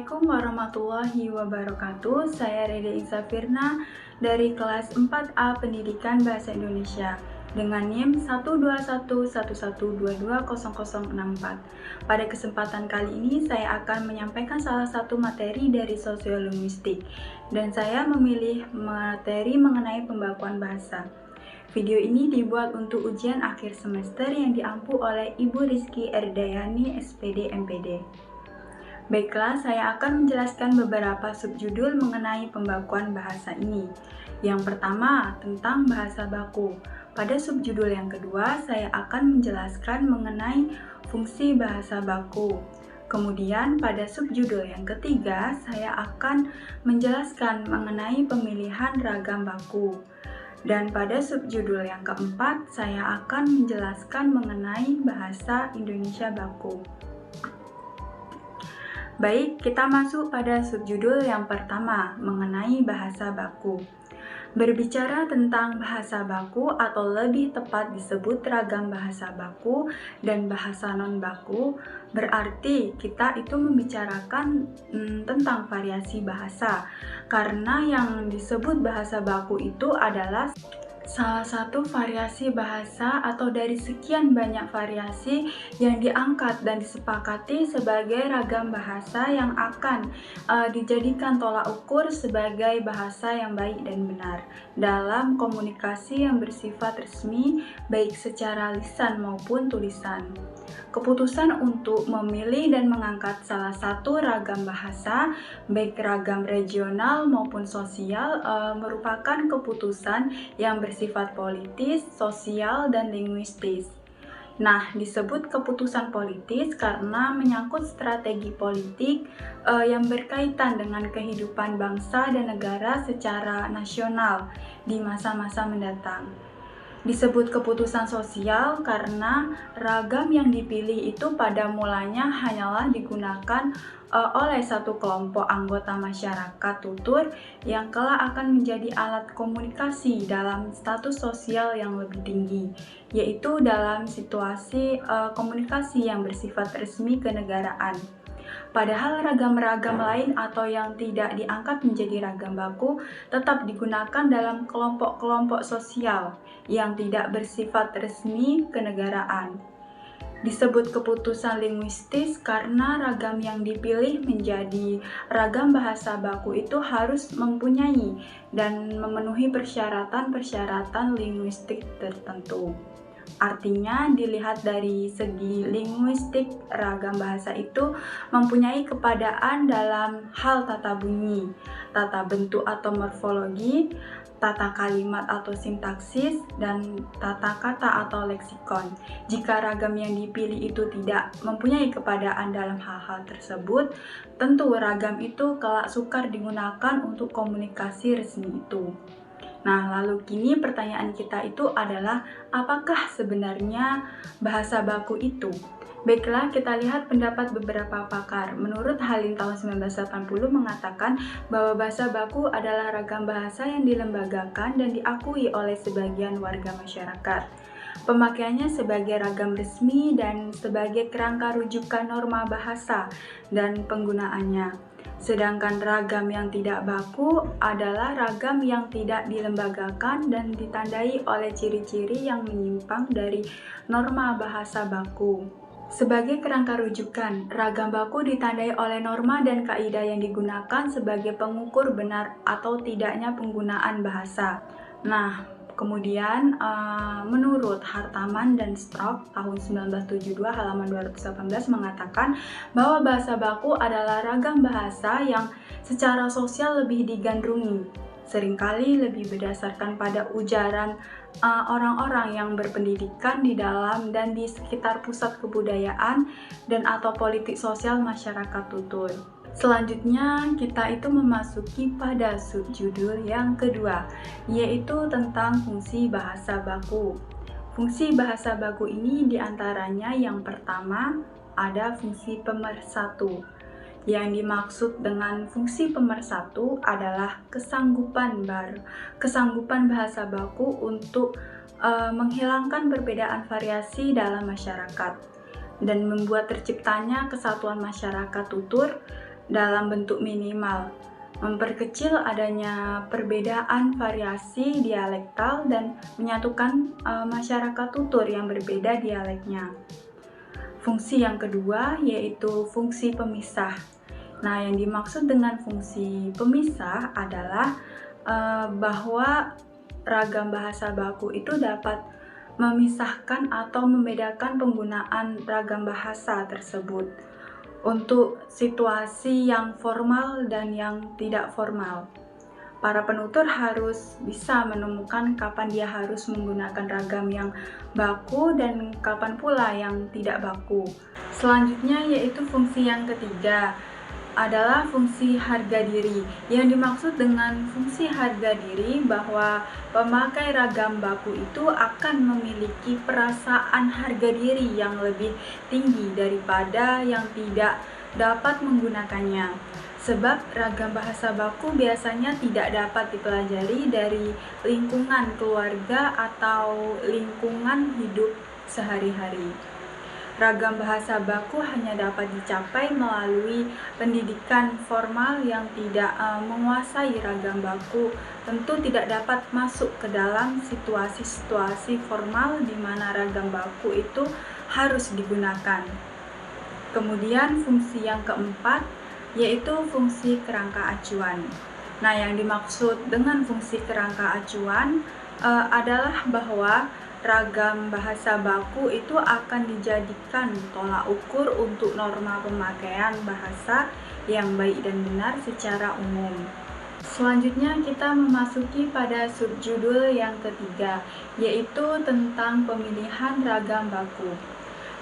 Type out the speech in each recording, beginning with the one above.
Assalamualaikum warahmatullahi wabarakatuh. Saya Reda Izafirna dari kelas 4A Pendidikan Bahasa Indonesia dengan NIM 12111220064. Pada kesempatan kali ini saya akan menyampaikan salah satu materi dari sosiolinguistik dan saya memilih materi mengenai pembakuan bahasa. Video ini dibuat untuk ujian akhir semester yang diampu oleh Ibu Rizky Erdayani, SPD MPD. Baiklah, saya akan menjelaskan beberapa subjudul mengenai pembakuan bahasa ini. Yang pertama, tentang bahasa baku. Pada subjudul yang kedua, saya akan menjelaskan mengenai fungsi bahasa baku. Kemudian, pada subjudul yang ketiga, saya akan menjelaskan mengenai pemilihan ragam baku. Dan pada subjudul yang keempat, saya akan menjelaskan mengenai bahasa Indonesia baku. Baik, kita masuk pada subjudul yang pertama, mengenai bahasa baku. Berbicara tentang bahasa baku atau lebih tepat disebut ragam bahasa baku dan bahasa non-baku, berarti kita itu membicarakan tentang variasi bahasa. Karena yang disebut bahasa baku itu adalah salah satu variasi bahasa atau dari sekian banyak variasi yang diangkat dan disepakati sebagai ragam bahasa yang akan dijadikan tolak ukur sebagai bahasa yang baik dan benar dalam komunikasi yang bersifat resmi baik secara lisan maupun tulisan. Keputusan untuk memilih dan mengangkat salah satu ragam bahasa, baik ragam regional maupun sosial, merupakan keputusan yang bersifat politis, sosial, dan linguistis. Nah, disebut keputusan politis karena menyangkut strategi politik yang berkaitan dengan kehidupan bangsa dan negara secara nasional di masa-masa mendatang. Disebut keputusan sosial karena ragam yang dipilih itu pada mulanya hanyalah digunakan oleh satu kelompok anggota masyarakat tutur yang kelak akan menjadi alat komunikasi dalam status sosial yang lebih tinggi, yaitu dalam situasi komunikasi yang bersifat resmi kenegaraan. Padahal ragam-ragam lain atau yang tidak diangkat menjadi ragam baku tetap digunakan dalam kelompok-kelompok sosial yang tidak bersifat resmi kenegaraan. Disebut keputusan linguistis karena ragam yang dipilih menjadi ragam bahasa baku itu harus mempunyai dan memenuhi persyaratan-persyaratan linguistik tertentu. Artinya, dilihat dari segi linguistik, ragam bahasa itu mempunyai kepadaan dalam hal tata bunyi, tata bentuk atau morfologi, tata kalimat atau sintaksis, dan tata kata atau leksikon. Jika ragam yang dipilih itu tidak mempunyai kepadaan dalam hal-hal tersebut, tentu ragam itu kelak sukar digunakan untuk komunikasi resmi itu. Nah, lalu kini pertanyaan kita itu adalah apakah sebenarnya bahasa baku itu? Baiklah, kita lihat pendapat beberapa pakar. Menurut Halim tahun 1980 mengatakan bahwa bahasa baku adalah ragam bahasa yang dilembagakan dan diakui oleh sebagian warga masyarakat. Pemakaiannya sebagai ragam resmi dan sebagai kerangka rujukan norma bahasa dan penggunaannya. Sedangkan ragam yang tidak baku adalah ragam yang tidak dilembagakan dan ditandai oleh ciri-ciri yang menyimpang dari norma bahasa baku. Sebagai kerangka rujukan, ragam baku ditandai oleh norma dan kaidah yang digunakan sebagai pengukur benar atau tidaknya penggunaan bahasa. Nah, kemudian menurut Hartaman dan Strock tahun 1972 halaman 218 mengatakan bahwa bahasa baku adalah ragam bahasa yang secara sosial lebih digandrungi, seringkali lebih berdasarkan pada ujaran orang-orang yang berpendidikan di dalam dan di sekitar pusat kebudayaan dan atau politik sosial masyarakat tutur. Selanjutnya, kita itu memasuki pada subjudul yang kedua, yaitu tentang fungsi bahasa baku. Fungsi bahasa baku ini diantaranya yang pertama ada fungsi pemersatu. Yang dimaksud dengan fungsi pemersatu adalah kesanggupan bahasa baku untuk menghilangkan perbedaan variasi dalam masyarakat dan membuat terciptanya kesatuan masyarakat tutur dalam bentuk minimal, memperkecil adanya perbedaan variasi dialektal dan menyatukan masyarakat tutur yang berbeda dialeknya. Fungsi yang kedua yaitu fungsi pemisah. Nah, yang dimaksud dengan fungsi pemisah adalah bahwa ragam bahasa baku itu dapat memisahkan atau membedakan penggunaan ragam bahasa tersebut untuk situasi yang formal dan yang tidak formal. Para penutur harus bisa menemukan kapan dia harus menggunakan ragam yang baku dan kapan pula yang tidak baku. Selanjutnya yaitu fungsi yang ketiga adalah fungsi harga diri. Yang dimaksud dengan fungsi harga diri bahwa pemakai ragam baku itu akan memiliki perasaan harga diri yang lebih tinggi daripada yang tidak dapat menggunakannya. Sebab ragam bahasa baku biasanya tidak dapat dipelajari dari lingkungan keluarga atau lingkungan hidup sehari-hari. Ragam bahasa baku hanya dapat dicapai melalui pendidikan formal yang tidak menguasai ragam baku, tentu tidak dapat masuk ke dalam situasi-situasi formal di mana ragam baku itu harus digunakan. Kemudian fungsi yang keempat yaitu fungsi kerangka acuan. Nah, yang dimaksud dengan fungsi kerangka acuan adalah bahwa ragam bahasa baku itu akan dijadikan tolak ukur untuk norma pemakaian bahasa yang baik dan benar secara umum. Selanjutnya kita memasuki pada subjudul yang ketiga, yaitu tentang pemilihan ragam baku.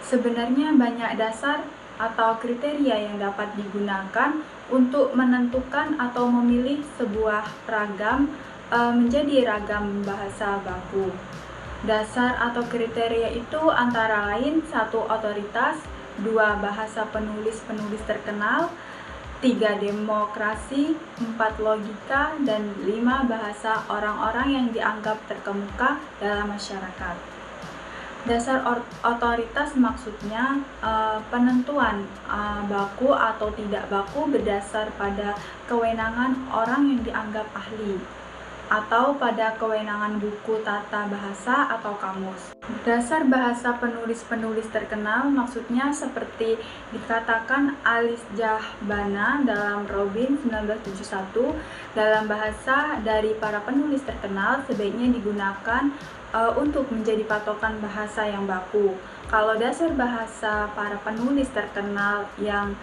Sebenarnya banyak dasar atau kriteria yang dapat digunakan untuk menentukan atau memilih sebuah ragam menjadi ragam bahasa baku. Dasar atau kriteria itu antara lain 1. Otoritas, 2. Bahasa penulis-penulis terkenal, 3. Demokrasi, 4. Logika, dan 5. Bahasa orang-orang yang dianggap terkemuka dalam masyarakat. Dasar otoritas maksudnya penentuan baku atau tidak baku berdasar pada kewenangan orang yang dianggap ahli atau pada kewenangan buku tata bahasa atau kamus. Dasar bahasa penulis-penulis terkenal maksudnya seperti dikatakan Alice Jahbana dalam Robin 1971, dalam bahasa dari para penulis terkenal sebaiknya digunakan untuk menjadi patokan bahasa yang baku. Kalau dasar bahasa para penulis terkenal yang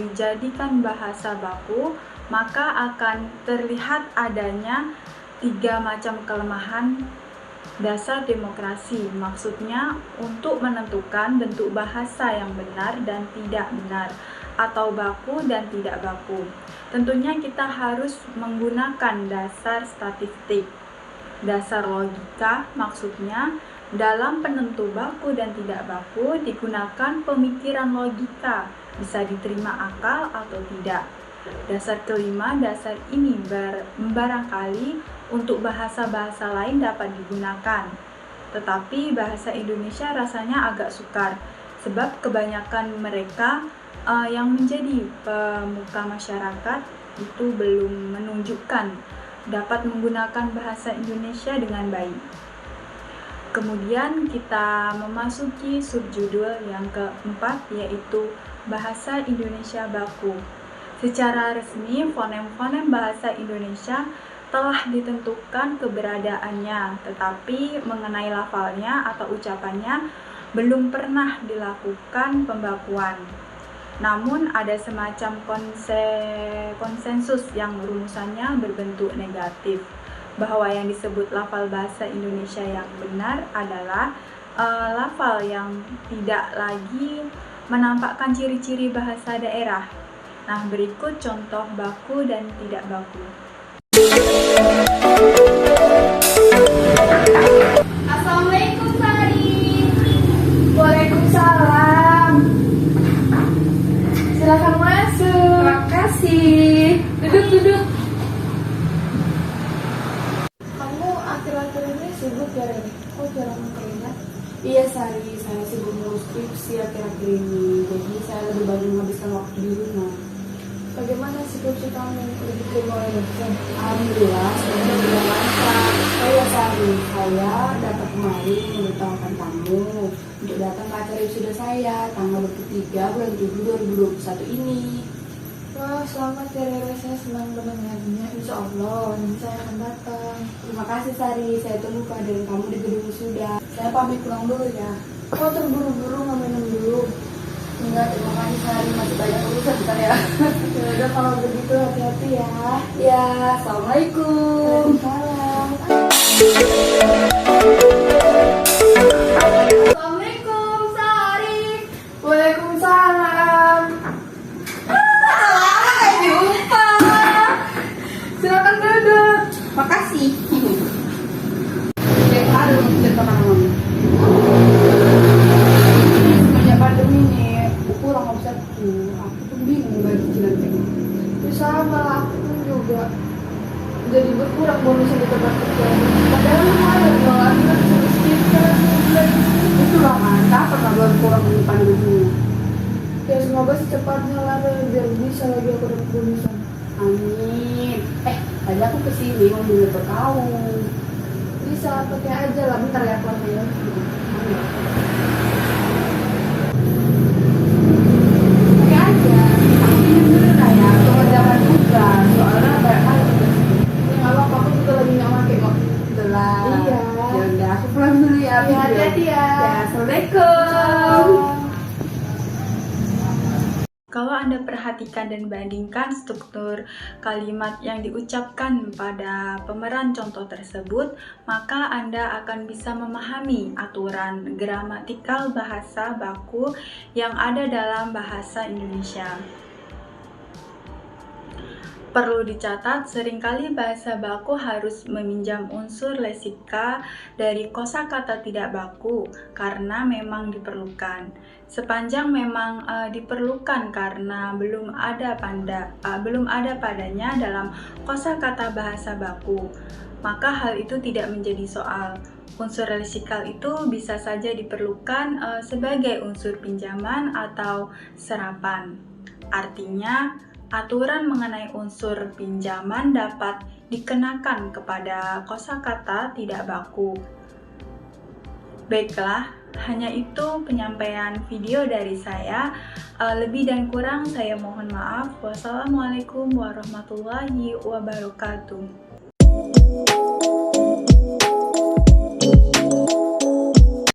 dijadikan bahasa baku, maka akan terlihat adanya 3 macam kelemahan dasar demokrasi, maksudnya untuk menentukan bentuk bahasa yang benar dan tidak benar, atau baku dan tidak baku. Tentunya kita harus menggunakan dasar statistik. Dasar logika, maksudnya dalam penentu baku dan tidak baku digunakan pemikiran logika, bisa diterima akal atau tidak. Dasar kelima, dasar ini barangkali untuk bahasa-bahasa lain dapat digunakan, tetapi bahasa Indonesia rasanya agak sukar, sebab kebanyakan mereka yang menjadi pemuka masyarakat itu belum menunjukkan dapat menggunakan bahasa Indonesia dengan baik. Kemudian kita memasuki subjudul yang keempat, yaitu bahasa Indonesia baku. Secara resmi, fonem-fonem bahasa Indonesia telah ditentukan keberadaannya, tetapi mengenai lafalnya atau ucapannya belum pernah dilakukan pembakuan. Namun ada semacam konsensus yang rumusannya berbentuk negatif, bahwa yang disebut lafal bahasa Indonesia yang benar adalah lafal yang tidak lagi menampakkan ciri-ciri bahasa daerah. Nah, berikut contoh baku dan tidak baku. Assalamualaikum, Sari. Waalaikumsalam. Silakan masuk. Terima kasih. Duduk. Kamu akhir-akhir ini sibuk ya, Reni? Kok jarang terlihat? Iya, Sari. Saya sibuk ngurus skripsi akhir-akhir ini. Jadi saya lebih banyak menghabiskan waktu di rumah. Bagaimana skripsi kamu? Udah diterima oleh dosen? Alhamdulillah, semuanya sudah lancar. Oh ya Sari, saya dapat kemarin memberitahukan kamu untuk datang ke acara wisuda saya tanggal 23 bulan 7 2021 ini. Wah, selamat ya Rere, saya senang mendengarnya. Insya Allah, nanti saya akan datang. Terima kasih Sari, saya tunggu kehadiran kamu di gedung wisuda. Saya pamit pulang dulu ya. Oh, terburu-buru nggak minum dulu? Enggak, terima kasih Sari, masih banyak urusan bentar ya. Ya udah, kalau begitu hati-hati ya. Ya, Assalamualaikum. Waalaikumsalam. Assalamualaikum Sari. Waalaikumsalam. Jumpa. Silakan duduk. Makasih. Setiap hari cerita kamu. Semenjak pandemi nih, aku orang omsetku. Aku tuh bingung bayar cicilan kayak Ya sama, aku pun juga jadi berkurang bonus yang kita dapatkan. Padahal ada jualan kan sedikit kan bulan. itu lah kan, kapan lah baru kurang di pandemi. Ya semoga secepatnya lah Re, biar bisa lagi aku dapat bonusan. Amin. Tadi aku kesini mau beli laptop kamu. Bisa pakai aja lah, bentar ya aku ambil. Pakai aja. Aku pinjam dulu lah ya, soal zaman juga. Soalnya banyak hal. Ya nggak apa-apa, aku juga lagi nggak pakai kok. Itulah. Iya. Ya udah, aku pulang dulu ya. Ya, hati-hati ya. Ya, Assalamualaikum. Kalau Anda perhatikan dan bandingkan struktur kalimat yang diucapkan pada pemeran contoh tersebut, maka Anda akan bisa memahami aturan gramatikal bahasa baku yang ada dalam bahasa Indonesia. Perlu dicatat, seringkali bahasa baku harus meminjam unsur lesika dari kosakata tidak baku karena memang diperlukan. Sepanjang memang diperlukan karena belum ada padanya dalam kosakata bahasa baku, maka hal itu tidak menjadi soal. Unsur lesikal itu bisa saja diperlukan sebagai unsur pinjaman atau serapan. Artinya, aturan mengenai unsur pinjaman dapat dikenakan kepada kosakata tidak baku. Baiklah, hanya itu penyampaian video dari saya. Lebih dan kurang saya mohon maaf. Wassalamualaikum warahmatullahi wabarakatuh.